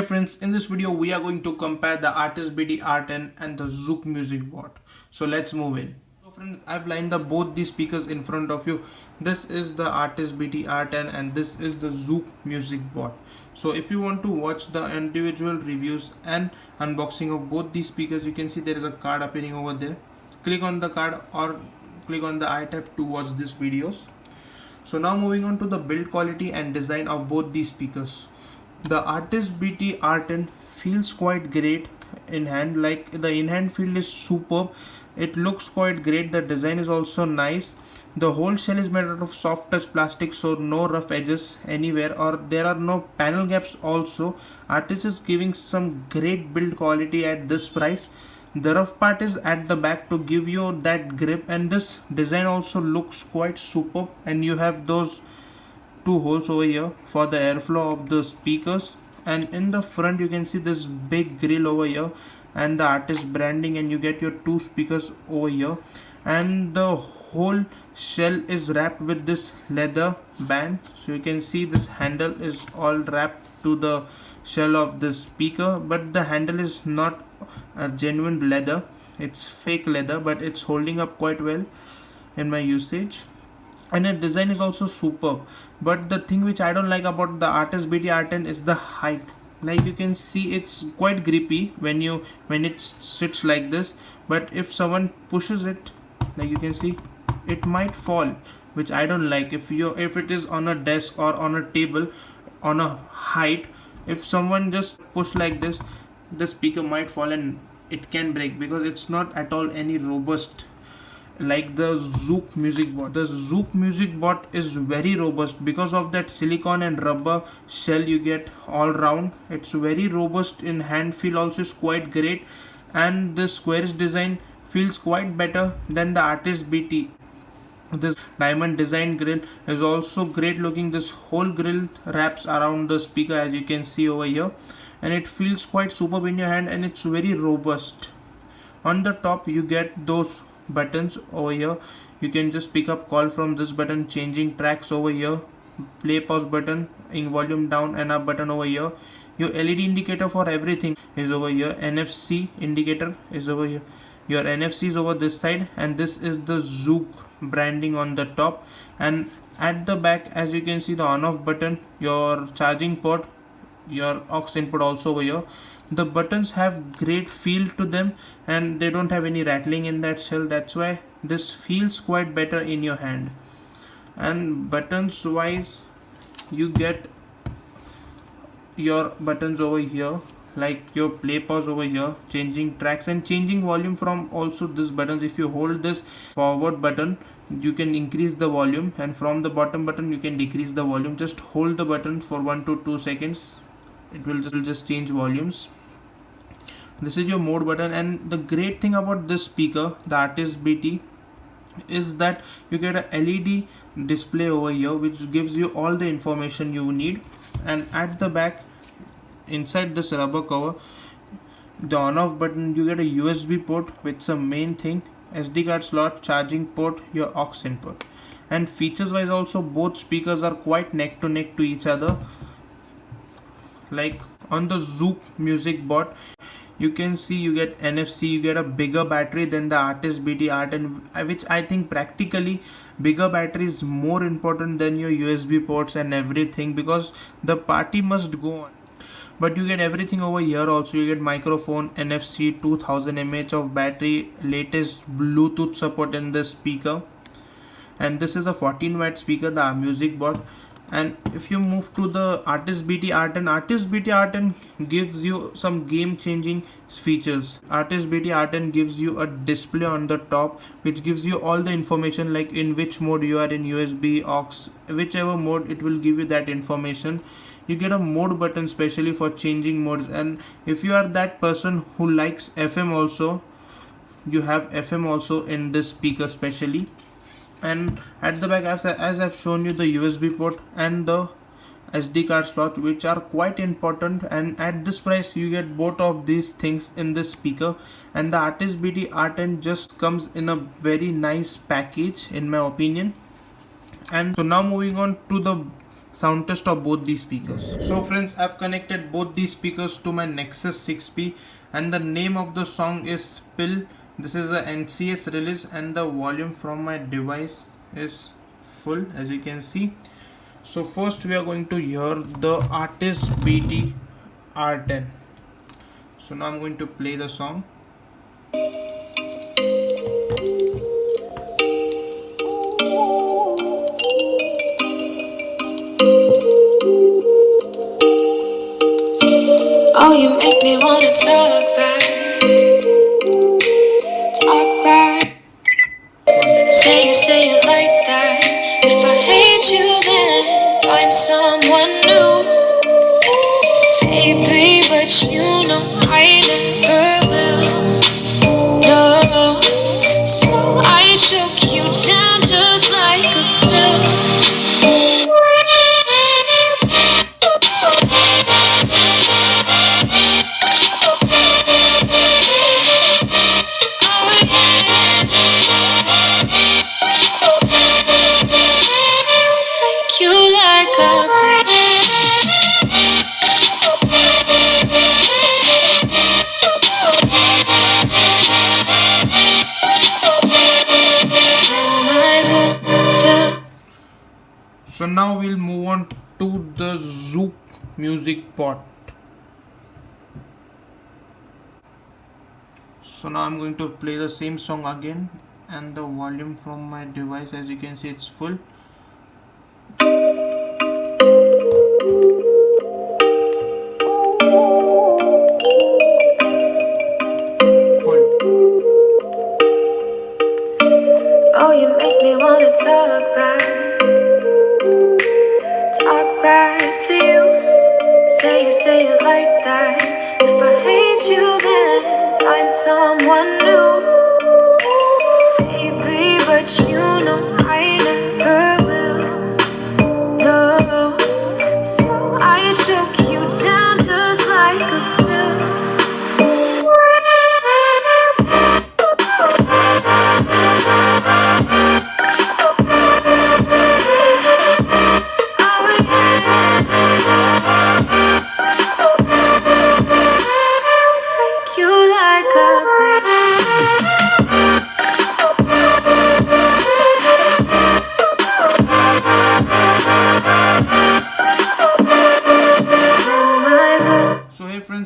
friends, in this video we are going to compare the Artis BT R10 and the Zoook MusicBot. So let's move in. So friends, I've lined up both these speakers in front of you. This is the Artis BT R10 and this is the Zoook MusicBot. So if you want to watch the individual reviews and unboxing of both these speakers, you can see there is a card appearing over there. Click on the card or click on the I tab to watch these videos. So now moving on to the build quality and design of both these speakers. The Artis BT R10 feels quite great in hand, like the in-hand feel is superb. It looks quite great. The design is also nice. The whole shell is made out of soft touch plastic, so no rough edges anywhere, or there are no panel gaps also. Artis is giving some great build quality at this price. The rough part is at the back to give you that grip, and this design also looks quite superb, and you have those two holes over here for the airflow of the speakers, and in the front you can see this big grill over here and the Artis branding, and you get your two speakers over here, and the whole shell is wrapped with this leather band. So you can see this handle is all wrapped to the shell of the speaker, but the handle is not a genuine leather, it's fake leather, but it's holding up quite well in my usage. And the design is also superb, but the thing which I don't like about the Artis BT R10 is the height. Like you can see, it's quite grippy when it sits like this, but if someone pushes it, like you can see, it might fall, which I don't like. If it is on a desk or on a table on a height, if someone just push like this, the speaker might fall and it can break, because it's not at all any robust like the Zoook MusicBot. The Zoook MusicBot is very robust because of that silicone and rubber shell you get all round. It's very robust in hand feel, also is quite great, and the squarish design feels quite better than the Artis BT. This diamond design grill is also great looking. This whole grill wraps around the speaker, as you can see over here, and it feels quite superb in your hand, and it's very robust. On the top you get those buttons over here. You can just pick up call from this button, changing tracks over here, play pause button in volume down and up button over here. Your LED indicator for everything is over here. NFC indicator is over here. Your NFC is over this side, and this is the Zoook branding on the top. And at the back, as you can see, the on off button, your charging port, your aux input also over here. The buttons have great feel to them, and they don't have any rattling in that shell. That's why this feels quite better in your hand. And buttons wise, you get your buttons over here, like your play pause over here, changing tracks and changing volume from also this buttons. If you hold this forward button, you can increase the volume, and from the bottom button you can decrease the volume. Just hold the button for 1 to 2 seconds, it will just change volumes. This is your mode button, and the great thing about this speaker, the Artis BT, is that you get a LED display over here which gives you all the information you need. And at the back, inside this rubber cover, the on off button, you get a USB port with some main thing, SD card slot, charging port, your aux input. And features wise also, both speakers are quite neck to neck to each other. Like on the Zoook MusicBot, you can see you get NFC, you get a bigger battery than the Artis BT R10, which I think practically bigger battery is more important than your USB ports and everything, because the party must go on. But you get everything over here also. You get microphone, NFC, 2000 mAh of battery, latest Bluetooth support in this speaker, and this is a 14 watt speaker, the MusicBot. And if you move to the Artis BT R10, Artis BT R10 gives you some game changing features. Artis BT R10 gives you a display on the top which gives you all the information, like in which mode you are, in USB, aux, whichever mode, it will give you that information. You get a mode button specially for changing modes, and if you are that person who likes FM also, you have FM also in this speaker specially. And at the back, as I've shown you, the USB port and the SD card slot, which are quite important, and at this price you get both of these things in this speaker. And the Artis BT R10 just comes in a very nice package in my opinion. And so now moving on to the sound test of both these speakers. So friends, I've connected both these speakers to my Nexus 6P, and the name of the song is Spill. This is a NCS release and the volume from my device is full, as you can see. So first we are going to hear the Artis BT R10. So now I'm going to play the song. Oh, you make me wanna talk back. Say it like that. If I hate you, then find someone new. Baby, but you know I never will. No, so I choke you down just like a pill. So now we'll move on to the Zoook MusicBot. So now I'm going to play the same song again, and the volume from my device, as you can see, it's full. Oh, you make me wanna talk back to you. Say it like that. If I hate you, then find someone new. Baby, but you know I never will. No, so I choke you down just like a pill.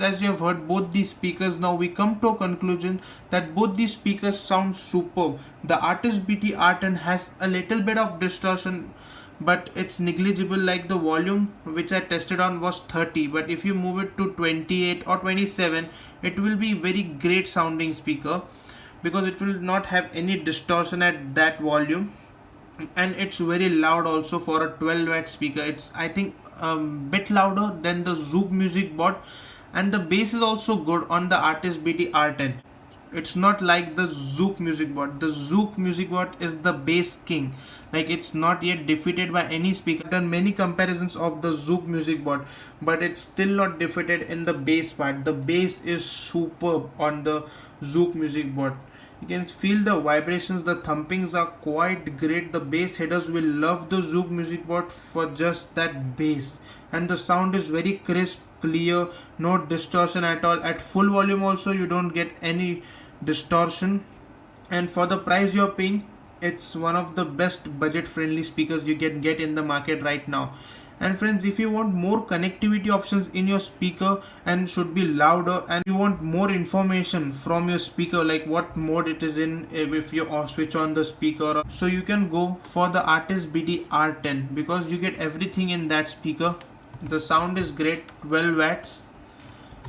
As you have heard both these speakers, now we come to a conclusion that both these speakers sound superb. The Artis BT R10 has a little bit of distortion, but it's negligible. Like the volume which I tested on was 30, but if you move it to 28 or 27, it will be very great sounding speaker because it will not have any distortion at that volume, and it's very loud also for a 12-watt speaker. It's, I think, a bit louder than the Zoook MusicBot. And the bass is also good on the Artis BT R10. It's not like the Zoook MusicBot. The Zoook MusicBot is the bass king. Like, it's not yet defeated by any speaker. I've done many comparisons of the Zoook MusicBot, but it's still not defeated in the bass part. The bass is superb on the Zoook MusicBot. You can feel the vibrations, the thumpings are quite great. The bass headers will love the Zoook MusicBot for just that bass. And the sound is very crisp, clear, no distortion at all. At full volume also you don't get any distortion, and for the price you're paying, it's one of the best budget friendly speakers you can get in the market right now. And friends, if you want more connectivity options in your speaker and should be louder, and you want more information from your speaker, like what mode it is in, if you switch on the speaker, so you can go for the Artis BT R10 because you get everything in that speaker. The sound is great, 12 watts.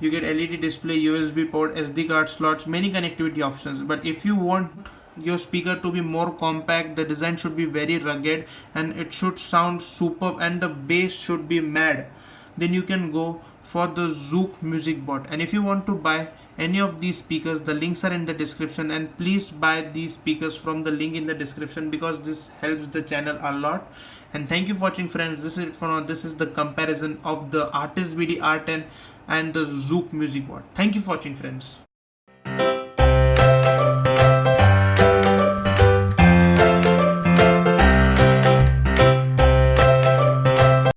You get LED display, USB port, SD card slots, many connectivity options. But if you want your speaker to be more compact, the design should be very rugged and it should sound superb and the bass should be mad, then you can go for the Zoook MusicBot. And if you want to buy any of these speakers, the links are in the description, and please buy these speakers from the link in the description because this helps the channel a lot. And thank you for watching, friends. This is it for now. This is the comparison of the Artis BT R10 and the Zoook MusicBot. Thank you for watching, friends.